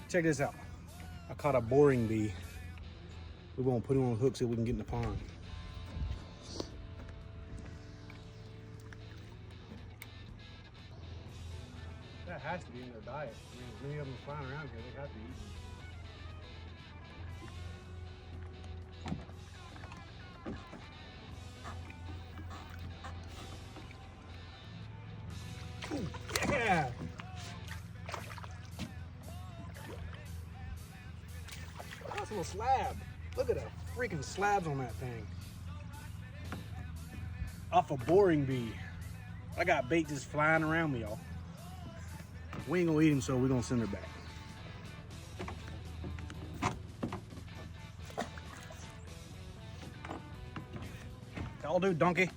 Check this out. I caught a boring bee. We're gonna put him on a hook so we can get in the pond. That has to be in their diet. I mean, as many of them flying around here, they have to eat them. Ooh, yeah! That's a little slab. Look at the freaking slabs on that thing. Off a boring bee. I got bait just flying around me, y'all. We ain't gonna eat him, so we're gonna send her back. I'll do, donkey.